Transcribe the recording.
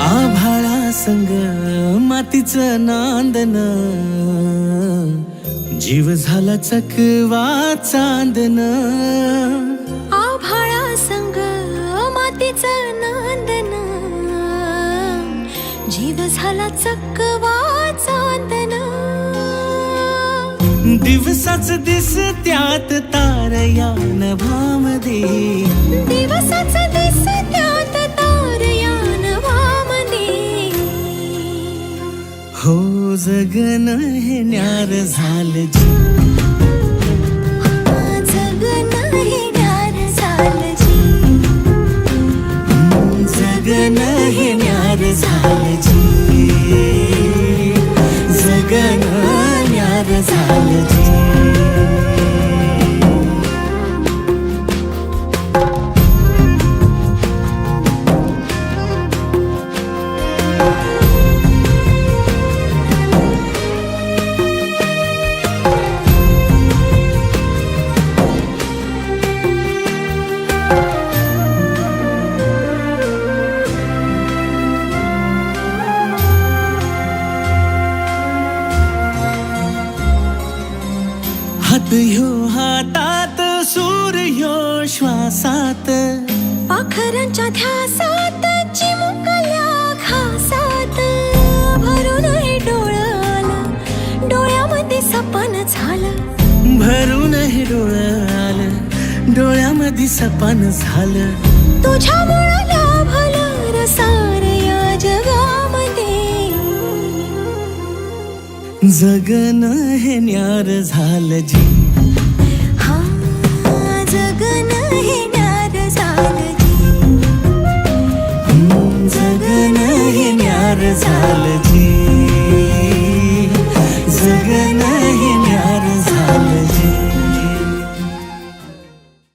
आभाळा संग मातीचं नांदन, जीव झाला चकवा चांदन. आभाळा संग मातीचं नांदन, जीव झाला चकवा चांदन. दिवसाच दिसत्यात तार या नभामध्ये, दिवसाच दिसत्यात तार या नभामध्ये. हो जगन हे न्यार झालं जी, जगन हे न्यार झालं जी. जगन हे न्यार झालं जी, जगन न्यार झालं जी. हात ह्यो हातात, सूर ह्यो श्वासात, पाखरांच्या ध्यासात, चिमुकल्या घासात. भरून हे डोळं आलं, डोळ्यामध्ये सपन झालं. भरून हे डोळं आलं, डोळ्यामध्ये सपन झालं. तुझ्यामुळं लाभलं रसार या जगामध्ये. जगन हे न्यार झालं जी, हा जगन हे न्यार झालं जी. जगन हे न्यार झालं जी.